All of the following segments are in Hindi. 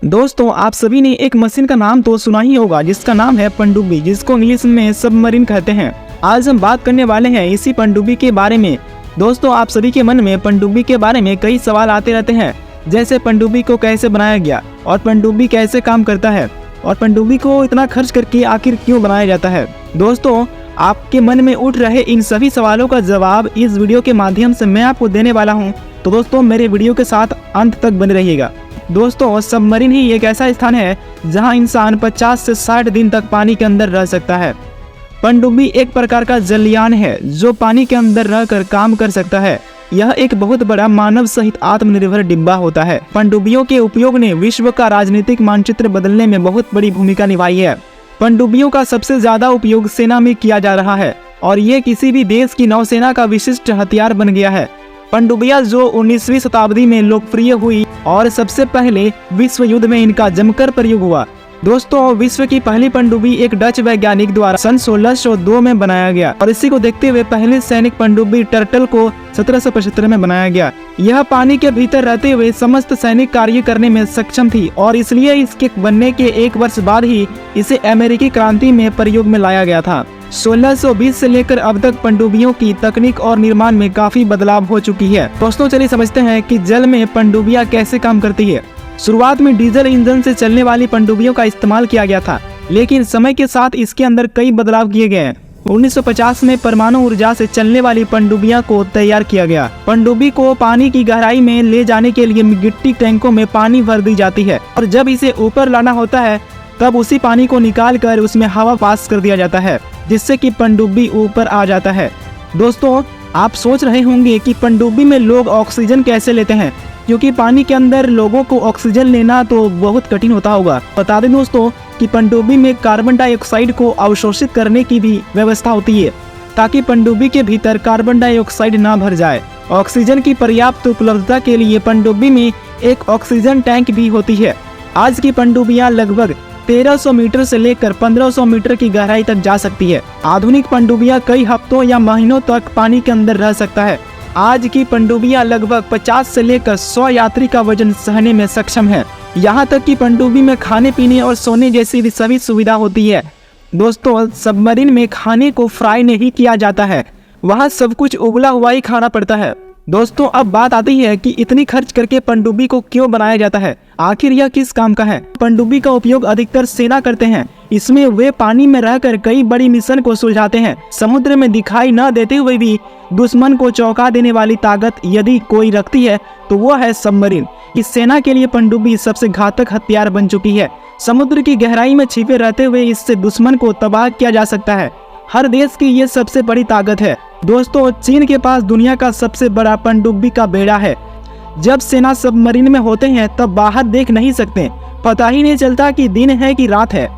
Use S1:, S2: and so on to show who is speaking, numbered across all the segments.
S1: दोस्तों, आप सभी ने एक मशीन का नाम तो सुना ही होगा जिसका नाम है पनडुब्बी, जिसको इंग्लिश में सबमरीन कहते हैं। आज हम बात करने वाले हैं इसी पनडुब्बी के बारे में। दोस्तों, आप सभी के मन में पनडुब्बी के बारे में कई सवाल आते रहते हैं, जैसे पनडुब्बी को कैसे बनाया गया और पनडुब्बी कैसे काम करता है और पनडुब्बी को इतना खर्च करके आखिर क्यों बनाया जाता है। दोस्तों, आपके मन में उठ रहे इन सभी सवालों का जवाब इस वीडियो के माध्यम से मैं आपको देने वाला हूं। तो दोस्तों, मेरे वीडियो के साथ अंत तक बने रहिएगा। दोस्तों, सबमरीन ही एक ऐसा स्थान है जहां इंसान 50 से 60 दिन तक पानी के अंदर रह सकता है। पनडुब्बी एक प्रकार का जलयान है जो पानी के अंदर रहकर काम कर सकता है। यह एक बहुत बड़ा मानव सहित आत्मनिर्भर डिब्बा होता है। पनडुब्बियों के उपयोग ने विश्व का राजनीतिक मानचित्र बदलने में बहुत बड़ी भूमिका निभाई है। पनडुब्बियों का सबसे ज्यादा उपयोग सेना में किया जा रहा है और ये किसी भी देश की नौसेना का विशिष्ट हथियार बन गया है। पनडुब्बियां जो 19वीं शताब्दी में लोकप्रिय हुई और सबसे पहले विश्व युद्ध में इनका जमकर प्रयोग हुआ। दोस्तों, विश्व की पहली पनडुब्बी एक डच वैज्ञानिक द्वारा सन 1602 में बनाया गया और इसी को देखते हुए पहली सैनिक पनडुब्बी टर्टल को 1775 में बनाया गया। यह पानी के भीतर रहते हुए समस्त सैनिक कार्य करने में सक्षम थी और इसलिए इसके बनने के 1 वर्ष बाद ही इसे अमेरिकी क्रांति में प्रयोग में लाया गया था। 1620 से लेकर अब तक पनडुब्बियों की तकनीक और निर्माण में काफी बदलाव हो चुकी है। दोस्तों, चलिए समझते हैं कि जल में पनडुब्बियां कैसे काम करती है। शुरुआत में डीजल इंजन से चलने वाली पनडुब्बियों का इस्तेमाल किया गया था, लेकिन समय के साथ इसके अंदर कई बदलाव किए गए हैं। 1950 में परमाणु ऊर्जा से चलने वाली पनडुब्बियां को तैयार किया गया। पनडुब्बी को पानी की गहराई में ले जाने के लिए मिट्टी टैंकों में पानी भर दी जाती है और जब इसे ऊपर लाना होता है तब उसी पानी को निकाल कर उसमें हवा पास कर दिया जाता है, जिससे कि पनडुब्बी ऊपर आ जाता है। दोस्तों, आप सोच रहे होंगे कि पनडुब्बी में लोग ऑक्सीजन कैसे लेते हैं, क्योंकि पानी के अंदर लोगों को ऑक्सीजन लेना तो बहुत कठिन होता होगा। बता दें दोस्तों कि पनडुब्बी में कार्बन डाइऑक्साइड को अवशोषित करने की भी व्यवस्था होती है, ताकि पनडुब्बी के भीतर कार्बन डाइऑक्साइड ना भर जाए। ऑक्सीजन की पर्याप्त उपलब्धता के लिए पनडुब्बी में एक ऑक्सीजन टैंक भी होती है। आज की पनडुब्बियां लगभग 1300 मीटर से लेकर 1500 मीटर की गहराई तक जा सकती है। आधुनिक पनडुब्बियां कई हफ्तों या महीनों तक पानी के अंदर रह सकता है। आज की पनडुब्बियां लगभग 50 से लेकर 100 यात्री का वजन सहने में सक्षम है। यहाँ तक कि पनडुब्बी में खाने पीने और सोने जैसी भी सभी सुविधा होती है। दोस्तों, सबमरीन में खाने को फ्राई नहीं किया जाता है, वहाँ सब कुछ उबला हुआ ही खाना पड़ता है। दोस्तों, अब बात आती है कि इतनी खर्च करके पनडुब्बी को क्यों बनाया जाता है, आखिर यह किस काम का है। पनडुब्बी का उपयोग अधिकतर सेना करते हैं। इसमें वे पानी में रहकर कई बड़ी मिशन को सुलझाते हैं। समुद्र में दिखाई न देते हुए भी दुश्मन को चौंका देने वाली ताकत यदि कोई रखती है तो वो है सबमरीन। इस सेना के लिए पनडुब्बी सबसे घातक हथियार बन चुकी है। समुद्र की गहराई में छिपे रहते हुए इससे दुश्मन को तबाह किया जा सकता है। हर देश की ये सबसे बड़ी ताकत है। दोस्तों, चीन के पास दुनिया का सबसे बड़ा पनडुब्बी का बेड़ा है। जब सेना सबमरीन में होते हैं तब बाहर देख नहीं सकते, पता ही नहीं चलता कि दिन है कि रात है।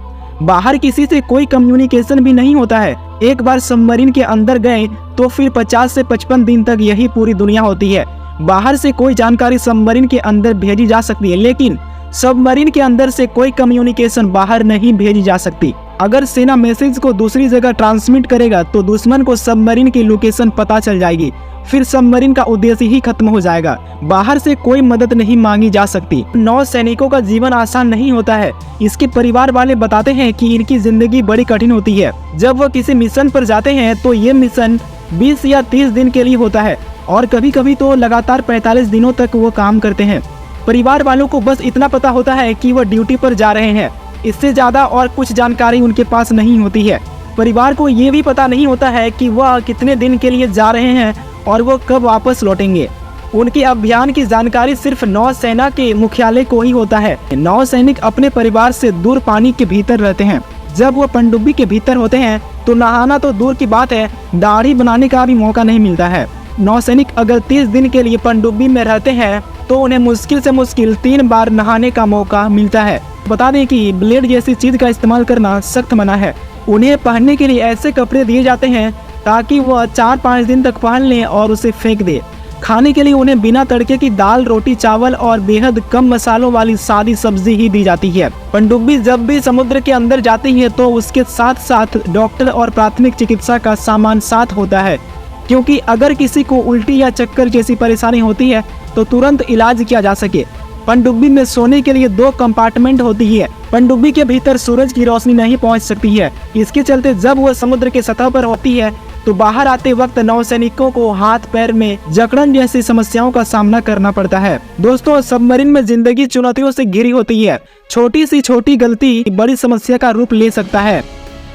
S1: बाहर किसी से कोई कम्युनिकेशन भी नहीं होता है। एक बार सबमरीन के अंदर गए तो फिर 50 से 55 दिन तक यही पूरी दुनिया होती है। बाहर से कोई जानकारी सबमरीन के अंदर भेजी जा सकती है, लेकिन सबमरीन के अंदर से कोई कम्युनिकेशन बाहर नहीं भेजी जा सकती। अगर सेना मैसेज को दूसरी जगह ट्रांसमिट करेगा तो दुश्मन को सबमरीन की लोकेशन पता चल जाएगी, फिर सबमरीन का उद्देश्य ही खत्म हो जाएगा। बाहर से कोई मदद नहीं मांगी जा सकती। नौ सैनिकों का जीवन आसान नहीं होता है। इसके परिवार वाले बताते हैं कि इनकी जिंदगी बड़ी कठिन होती है। जब वो किसी मिशन पर जाते हैं तो ये मिशन 20 या 30 दिन के लिए होता है और कभी कभी तो लगातार 45 दिनों तक वो काम करते हैं। परिवार वालों को बस इतना पता होता है कि वो ड्यूटी पर जा रहे हैं, इससे ज्यादा और कुछ जानकारी उनके पास नहीं होती है। परिवार को ये भी पता नहीं होता है कि वह कितने दिन के लिए जा रहे हैं और वो कब वापस लौटेंगे। उनके अभियान की जानकारी सिर्फ नौसेना के मुख्यालय को ही होता है। नौसैनिक अपने परिवार से दूर पानी के भीतर रहते हैं। जब वो पनडुब्बी के भीतर होते हैं तो नहाना तो दूर की बात है, दाढ़ी बनाने का भी मौका नहीं मिलता है। नौसैनिक अगर 30 दिन के लिए पनडुब्बी में रहते हैं तो उन्हें मुश्किल से मुश्किल 3 बार नहाने का मौका मिलता है। बता दें कि ब्लेड जैसी चीज का इस्तेमाल करना सख्त मना है। उन्हें पहनने के लिए ऐसे कपड़े दिए जाते हैं ताकि वह 4-5 दिन तक पहन लें और उसे फेंक दे। खाने के लिए उन्हें बिना तड़के की दाल, रोटी, चावल और बेहद कम मसालों वाली सादी सब्जी ही दी जाती है। पनडुब्बी जब भी समुद्र के अंदर जाती है तो उसके साथ साथ डॉक्टर और प्राथमिक चिकित्सा का सामान साथ होता है, क्योंकि अगर किसी को उल्टी या चक्कर जैसी परेशानी होती है तो तुरंत इलाज किया जा सके। पनडुब्बी में सोने के लिए 2 कंपार्टमेंट होती है। पनडुब्बी के भीतर सूरज की रोशनी नहीं पहुंच सकती है। इसके चलते जब वह समुद्र के सतह पर होती है तो बाहर आते वक्त नौसैनिकों को हाथ पैर में जकड़न जैसी समस्याओं का सामना करना पड़ता है। दोस्तों, सबमरीन में जिंदगी चुनौतियों से घिरी होती है। छोटी सी छोटी गलती बड़ी समस्या का रूप ले सकता है।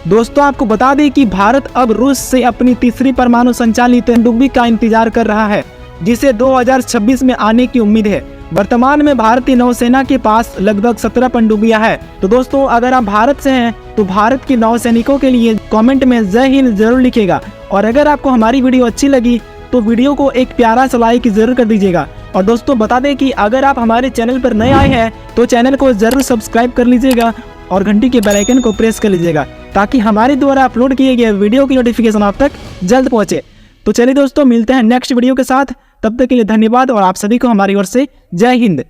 S1: दोस्तों, आपको बता दें कि भारत अब रूस से अपनी तीसरी परमाणु संचालित पनडुब्बी का इंतजार कर रहा है, जिसे 2026 में आने की उम्मीद है। वर्तमान में भारतीय नौसेना के पास लगभग 17 पनडुब्बियां हैं। तो दोस्तों, अगर आप भारत से हैं तो भारत के नौसैनिकों के लिए कमेंट में जय हिंद जरूर लिखिएगा। और अगर आपको हमारी वीडियो अच्छी लगी तो वीडियो को एक प्यारा सा लाइक जरूर कर दीजिएगा। और दोस्तों, बता दें कि अगर आप हमारे चैनल पर नए आए हैं तो चैनल को जरूर सब्सक्राइब कर लीजिएगा और घंटी के बेल आइकन को प्रेस कर लीजिएगा, ताकि हमारे द्वारा अपलोड किए गए वीडियो की नोटिफिकेशन आप तक जल्द पहुंचे। तो चलिए दोस्तों, मिलते हैं नेक्स्ट वीडियो के साथ। तब तक के लिए धन्यवाद और आप सभी को हमारी ओर से जय हिंद।